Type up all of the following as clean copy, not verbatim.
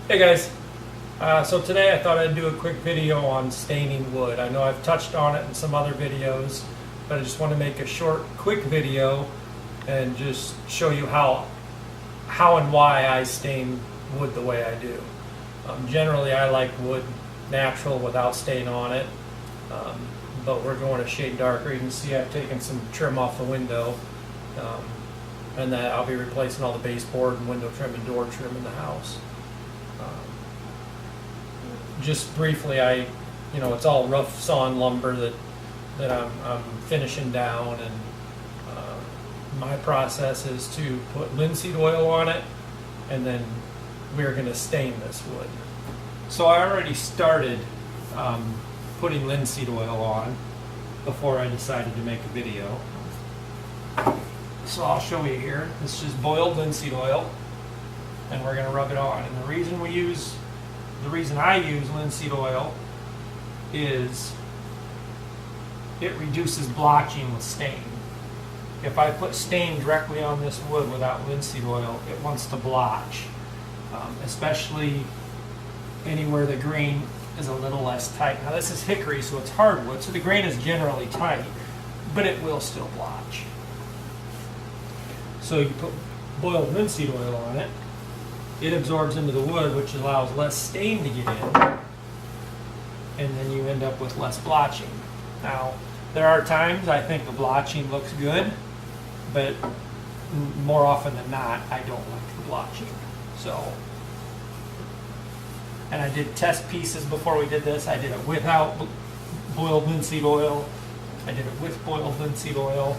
Hey guys, so today I thought I'd do a quick video on staining wood. I know I've touched on it in some other videos, but I just want to make a short, quick video and just show you how and why I stain wood the way I do. Generally I like wood natural without stain on it, but we're going a shade darker. You can see I've taken some trim off the window, and that I'll be replacing all the baseboard and window trim and door trim in the house. Just briefly, it's all rough sawn lumber that I'm finishing down, and my process is to put linseed oil on it, and then we're going to stain this wood. So I already started putting linseed oil on before I decided to make a video. So I'll show you here. This is boiled linseed oil, and we're going to rub it on. And the reason I use linseed oil is it reduces blotching with stain. If I put stain directly on this wood without linseed oil, it wants to blotch, especially anywhere the grain is a little less tight. Now this is hickory, so it's hardwood, so the grain is generally tight, but it will still blotch. So you put boiled linseed oil on it, it absorbs into the wood, which allows less stain to get in, and then you end up with less blotching. Now, there are times I think the blotching looks good, but more often than not, I don't like the blotching. So, and I did test pieces before we did this. I did it without boiled linseed oil. I did it with boiled linseed oil.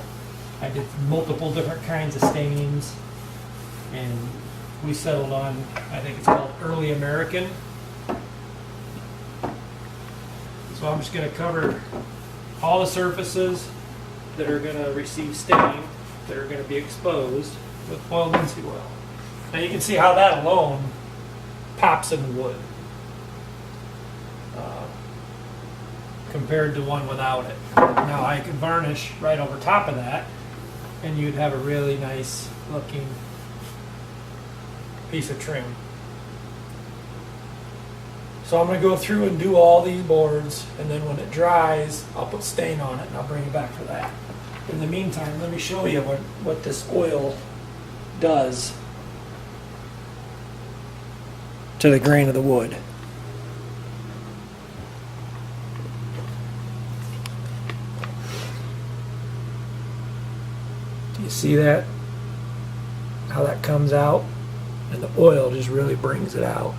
I did multiple different kinds of stainings, and we settled on, I think it's called Early American. So I'm just going to cover all the surfaces that are going to receive stain, that are going to be exposed, with boiled linseed oil. Now you can see how that alone pops in the wood compared to one without it. Now I could varnish right over top of that, and you'd have a really nice looking piece of trim. So I'm going to go through and do all these boards, and then when it dries, I'll put stain on it and I'll bring it back for that. In the meantime, let me show you what this oil does to the grain of the wood. Do you see that? How that comes out? And the oil just really brings it out.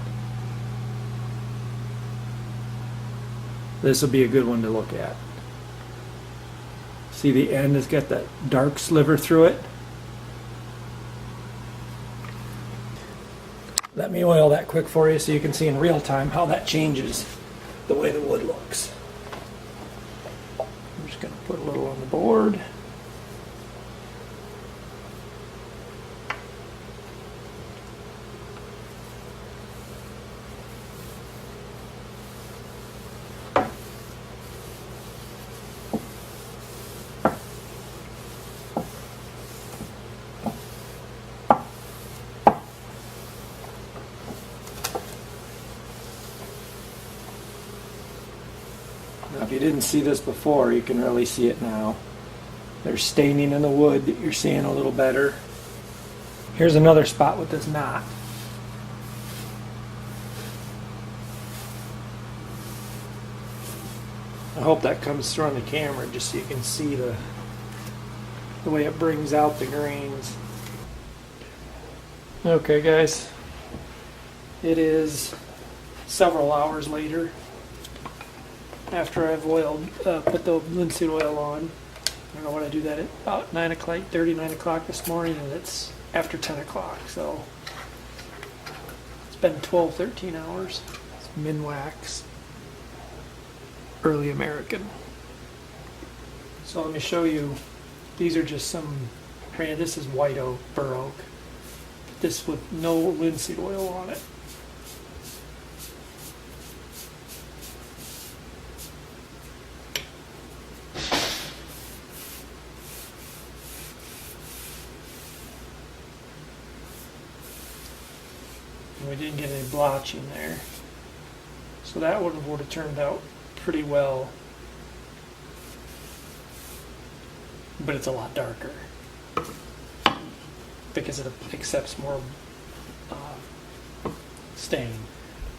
This will be a good one to look at. See, the end has got that dark sliver through it. Let me oil that quick for you so you can see in real time how that changes the way the wood looks. I'm just going to put a little on the board. Now, if you didn't see this before, you can really see it now. There's staining in the wood that you're seeing a little better. Here's another spot with this knot. I hope that comes through on the camera just so you can see the way it brings out the grains. Okay guys, it is several hours later after I've put the linseed oil on. I don't know when I do that, at about 9 o'clock, 9 o'clock this morning, and it's after 10 o'clock, so it's been 12, 13 hours. It's Minwax Early American. So let me show you, these are just some, this is white oak, bur oak. This with no linseed oil on it. We didn't get any blotching there. So that would have turned out pretty well. But it's a lot darker because it accepts more stain.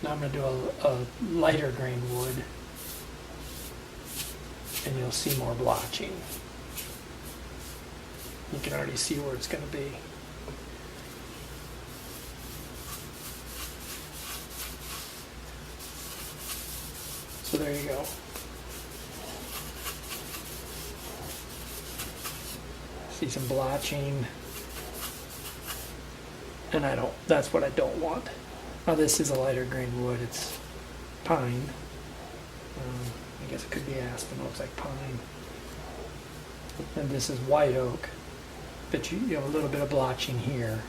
Now I'm going to do a lighter grain wood, and you'll see more blotching. You can already see where it's going to be. So there you go. See some blotching, and that's what I don't want. Now this is a lighter grain wood, it's pine. I guess it could be aspen, it looks like pine. And this is white oak, but you have a little bit of blotching here.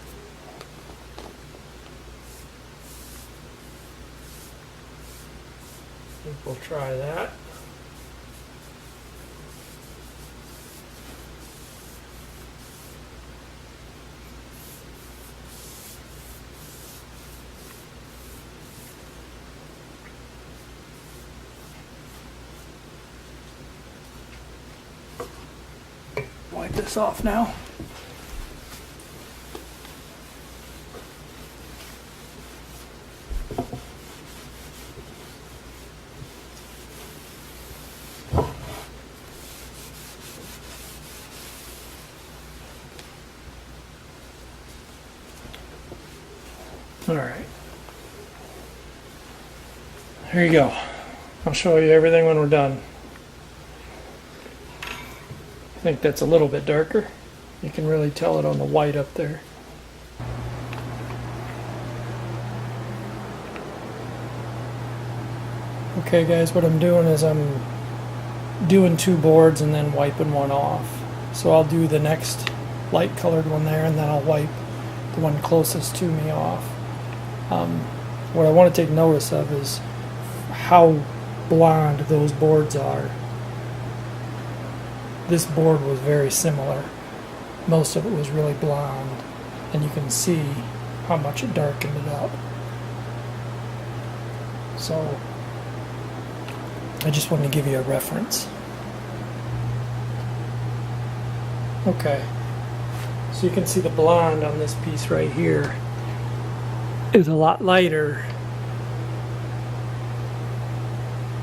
I think we'll try that. Wipe this off now. All right. Here you go. I'll show you everything when we're done. I think that's a little bit darker. You can really tell it on the white up there. Okay guys, what I'm doing is I'm doing 2 boards and then wiping one off. So I'll do the next light colored one there, and then I'll wipe the one closest to me off. What I want to take notice of is how blonde those boards are. This board was very similar. Most of it was really blonde, and you can see how much it darkened it up. So I just wanted to give you a reference. Okay, so you can see the blonde on this piece right here is a lot lighter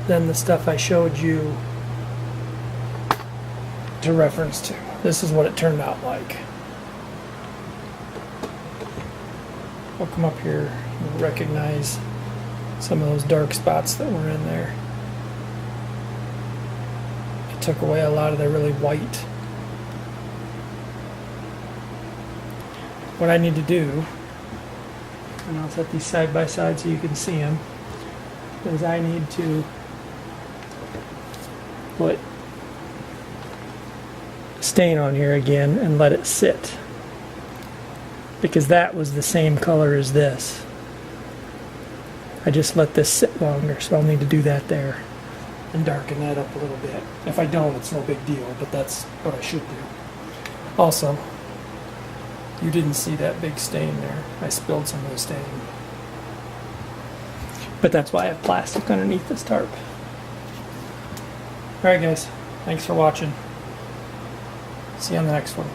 than the stuff I showed you to reference to. This is what it turned out like. I'll come up here and recognize some of those dark spots that were in there. It took away a lot of the really white. What I need to do, and I'll set these side by side so you can see them, is I need to put stain on here again and let it sit, because that was the same color as this. I just let this sit longer, so I'll need to do that there and darken that up a little bit. If I don't, it's no big deal, but that's what I should do. Also, you didn't see that big stain there. I spilled some of the stain. But that's why I have plastic underneath this tarp. Alright guys, thanks for watching. See you on the next one.